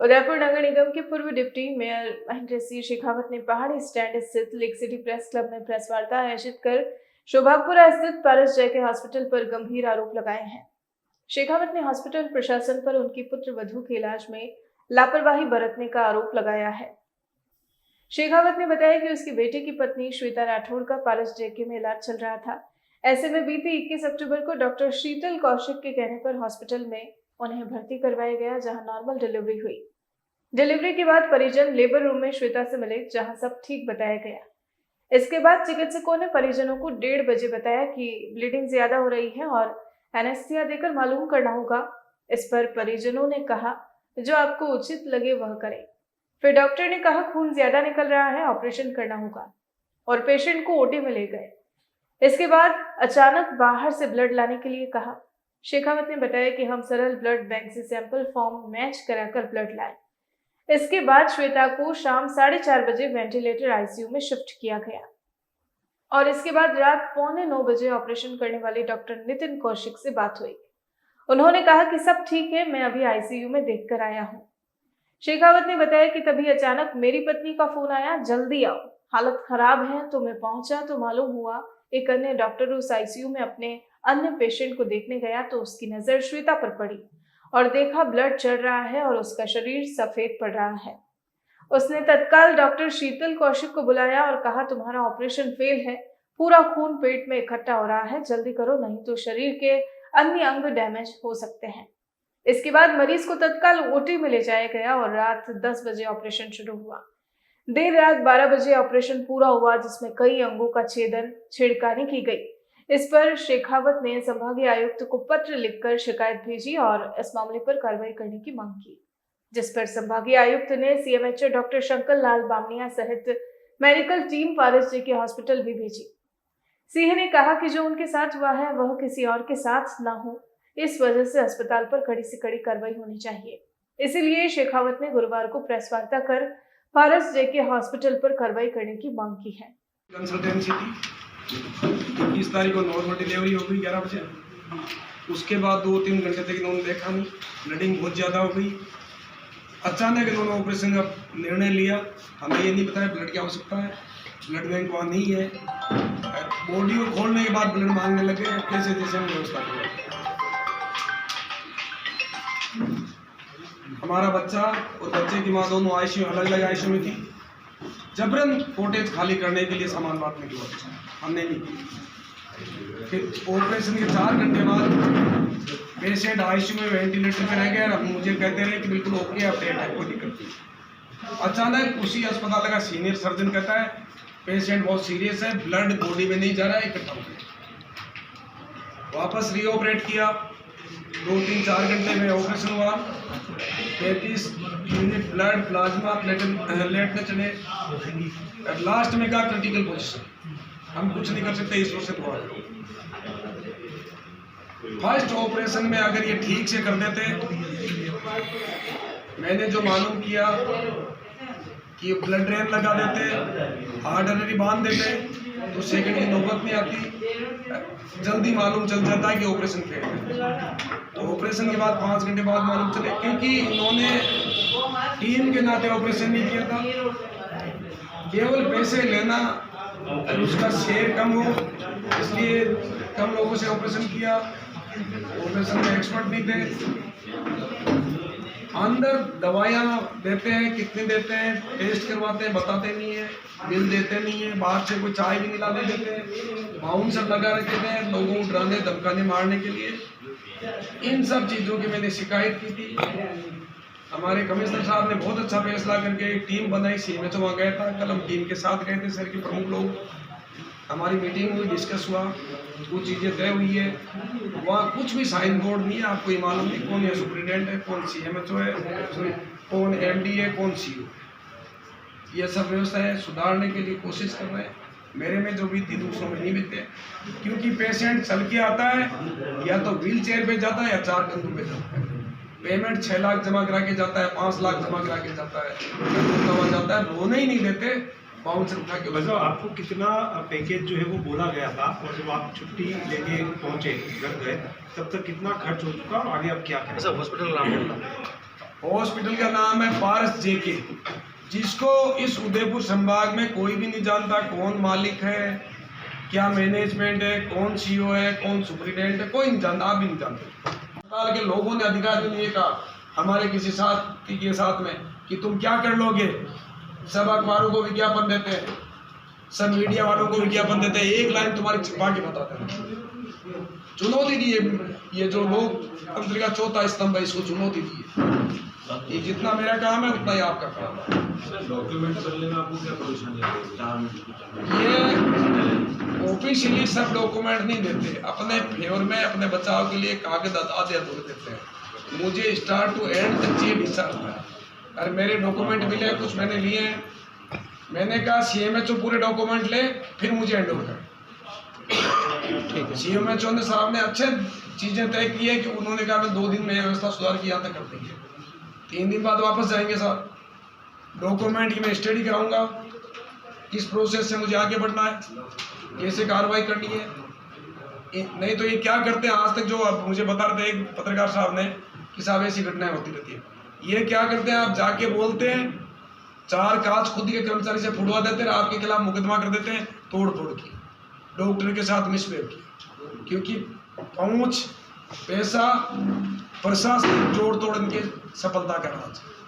उदयपुर नगर निगम के पूर्व deputy mayor Mahendra Singh Shekhawat ने पहाड़ी स्टैंड स्थित लेक सिटी प्रेस क्लब में प्रेस वार्ता आयोजित कर शोभागपुरा स्थित पारस जय के हॉस्पिटल पर गंभीर आरोप लगाए हैं। शेखावत ने हॉस्पिटल प्रशासन पर उनकी पुत्र वधू के इलाज में लापरवाही बरतने का आरोप लगाया है। शेखावत ने बताया कि उसकी बेटे की पत्नी श्वेता राठौड़ का पारस जय में इलाज चल रहा था। ऐसे में बीते 21 अक्टूबर को डॉक्टर शीतल कौशिक के कहने पर हॉस्पिटल में उन्हें भर्ती करवाया गया, जहां नॉर्मल डिलीवरी हुई। डिलीवरी के बाद परिजन लेबर रूम में श्वेता से मिले, जहां सब ठीक बताया गया। इसके बाद चिकित्सकों ने परिजनों को 1:30 बजे बताया कि ब्लीडिंग ज्यादा हो रही है और एनेस्थीसिया देकर मालूम करना होगा। इस पर परिजनों ने कहा जो आपको उचित लगे वह करें। फिर डॉक्टर ने कहा खून ज्यादा निकल रहा है, ऑपरेशन करना होगा और पेशेंट को ओटी में ले गए। इसके बाद अचानक बाहर से ब्लड लाने के लिए कहा। शेखावत ने बताया कि हम सरल ब्लड बैंक से सैंपल फॉर्म मैच कराकर ब्लड लाए। इसके बाद श्वेता को शाम 4:30 बजे वेंटिलेटर आईसीयू में शिफ्ट किया गया और इसके बाद रात 8:45 बजे ऑपरेशन करने वाले डॉक्टर नितिन कौशिक से बात हुई। उन्होंने कहा कि सब ठीक है, मैं अभी आईसीयू में देखकर आया हूँ। शेखावत ने बताया कि तभी अचानक मेरी पत्नी का फोन आया, जल्दी आओ, हालत खराब है। तो मैं पहुंचा तो मालूम हुआ एक अन्य डॉक्टर उस आईसीयू में अपने अन्य पेशेंट को देखने गया तो उसकी नजर श्वेता पर पड़ी और देखा ब्लड चढ़ रहा है और उसका शरीर सफेद पड़ रहा है। उसने तत्काल डॉक्टर शीतल कौशिक को बुलाया और कहा तुम्हारा ऑपरेशन फेल है, पूरा खून पेट में इकट्ठा हो रहा है, जल्दी करो नहीं तो शरीर के अन्य अंग डैमेज हो सकते हैं। इसके बाद मरीज को तत्काल ओटी में ले जाया गया और रात 10 बजे ऑपरेशन शुरू हुआ। देर रात 12 बजे ऑपरेशन पूरा हुआ, जिसमें कई अंगों का छेड़खानी की गई। इस पर शेखावत ने संभागीय आयुक्त को पत्र लिखकर शिकायत भेजी और इस मामले पर कार्रवाई करने की मांग की, जिस पर संभागीय आयुक्त ने सीएमएचओ डॉक्टर शंकर लाल बामनिया सहित मेडिकल टीम पारस जय के हॉस्पिटल भी भेजी। सिंह ने कहा कि जो उनके साथ हुआ है वह किसी और के साथ न हो, इस वजह से अस्पताल पर कड़ी से कड़ी कार्रवाई होनी चाहिए। इसीलिए शेखावत ने गुरुवार को प्रेस वार्ता कर पारस जय के हॉस्पिटल पर कार्रवाई करने की मांग की है। 21 तारीख को नॉर्मल डिलीवरी हो गई 11 बजे। उसके बाद 2-3 घंटे तक इन्होंने देखा नहीं, ब्लीडिंग बहुत ज़्यादा हो गई। अचानक इन्होंने ऑपरेशन का निर्णय लिया। हमें ये नहीं बताया ब्लड की आवश्यकता है, ब्लड बैंक वहाँ नहीं है। बॉडी को खोलने के बाद ब्लड मांगने लगे, कैसे जैसे हम व्यवस्था करें। हमारा बच्चा और बच्चे की माँ दोनों आईसीयू अलग अलग आईसीयू में थी। जबरन फुटेज खाली करने के लिए सामान बांटने की बात हमने नहीं की। फिर ऑपरेशन के 4 घंटे बाद पेशेंट आईसीयू में वेंटिलेटर पे रह गया और मुझे कहते रहे कि बिल्कुल ओके, अपडेट है, कोई दिक्कत नहीं। अचानक उसी अस्पताल का सीनियर सर्जन कहता है पेशेंट बहुत सीरियस है, ब्लड बॉडी में नहीं जा रहा है, इकट्ठा हो गया। वापस रीऑपरेट किया, 2-3-4 घंटे में ऑपरेशन हुआ। 35 यूनिट ब्लड प्लाज्मा प्लेट में चले। लास्ट में कहा क्रिटिकल पोजीशन, हम कुछ नहीं कर सकते, ईश्वर से दुआ करो। फर्स्ट ऑपरेशन में अगर ये ठीक से कर देते, मैंने जो मालूम किया कि ब्लड ड्रेन लगा देते, हार्ट आर्टरी बांध देते, तो सेकंड की नौबत नहीं आती, जल्दी मालूम चल जाता है कि ऑपरेशन फेल है। तो ऑपरेशन के बाद 5 घंटे बाद मालूम चले, क्योंकि इन्होंने टीम के नाते ऑपरेशन नहीं किया था। केवल पैसे लेना और उसका शेयर कम हो, इसलिए कम लोगों से ऑपरेशन किया। ऑपरेशन में एक्सपर्ट नहीं थे। अंदर दवाइयाँ देते हैं, कितनी देते हैं, टेस्ट करवाते हैं, बताते नहीं है, बिल देते नहीं है, बाहर से कोई चाय भी नहीं लाने देते, बाउंसर लगा रखे थे लोगों को डराने धमकाने मारने के लिए। इन सब चीज़ों की मैंने शिकायत की थी। हमारे कमिश्नर साहब ने बहुत अच्छा फैसला करके एक टीम बनाई, सीएमएचओ वहाँ गया था, कल हम टीम के साथ गए थे, शहर के प्रमुख लोग। हमारी मीटिंग हुई, डिस्कस हुआ, कुछ चीज़ें तय हुई है। वहाँ कुछ भी साइन बोर्ड नहीं है, आपको ये मालूम नहीं कौन है सुप्रिटेंडेंट है, कौन सीएमएचओ है, कौन एमडी है, कौन सीओ। ये सब व्यवस्था है, सुधारने के लिए कोशिश कर रहे हैं। मेरे में जो बीती दूसरों में नहीं बीते, क्योंकि पेशेंट चल के आता है, या तो व्हील चेयर पे जाता है या 4 कंधों पे जाता है। पेमेंट 6 लाख जमा करा के जाता है, 5 लाख जमा करा के जाता है, जाता है, रोने ही नहीं देते, बाउंसर उठा के। मतलब आपको कितना पैकेज जो है वो बोला गया था, और जब आप छुट्टी लेके पहुंचे घर गए तब तक कितना खर्च हो चुका और आगे अब क्या करें? हॉस्पिटल हॉस्पिटल का नाम है पारस जेके, जिसको इस उदयपुर संभाग में कोई भी नहीं जानता कौन मालिक है, क्या मैनेजमेंट है, कौन सीईओ है, कौन सुप्रिटेंडेंट है, कोई नहीं जानता, आप भी नहीं जानते। अस्पताल के लोगों ने अधिकारी ने ये कहा हमारे किसी साथी के साथ में कि तुम क्या कर लोगे, सब अखबारों को विज्ञापन देते हैं, सब मीडिया वालों को विज्ञापन देते हैं, एक लाइन तुम्हारी छिपा के बताते हैं। चुनौती दी है, ये जो लोकतंत्र का चौथा स्तंभ है, इसको चुनौती दी है। ये जितना मेरा काम है उतना ही आपका काम है। डॉक्यूमेंट करने में आपको क्या परेशानी है? ये ऑफिशियली सब डॉक्यूमेंट नहीं देते, अपने फेवर में अपने बचाव के लिए कागज आधे अधूरे देते हैं। मुझे स्टार्ट टू एंड तक चाहिए हिस्सा होता है। अरे मेरे डॉक्यूमेंट मिले, कुछ मैंने लिए हैं, मैंने कहा सीएमएचओ पूरे डॉक्यूमेंट ले फिर मुझे हैंड ओवर कर। सीएमएचओ ने साहब ने अच्छे चीज़ें तय की है कि उन्होंने कहा मैं 2 दिन में व्यवस्था सुधार की यहाँ तक कर देंगे, 3 दिन बाद वापस जाएंगे साहब। डॉक्यूमेंट की मैं स्टडी कराऊंगा, किस प्रोसेस से मुझे आगे बढ़ना है, कैसे कार्रवाई करनी है। नहीं तो ये क्या करते हैं, आज तक जो अब मुझे बता रहे थे एक पत्रकार साहब ने कि साहब ऐसी घटनाएं होती रहती है, ये क्या करते हैं, आप जाके बोलते हैं, 4 कांच खुद के कर्मचारी से फुड़वा देते हैं, आपके खिलाफ मुकदमा कर देते हैं, तोड़ फोड़ की, डॉक्टर के साथ मिसबिहेव किया, क्योंकि पहुंच, पैसा, प्रशासन जोड़ तोड़ इनके सफलता का राज।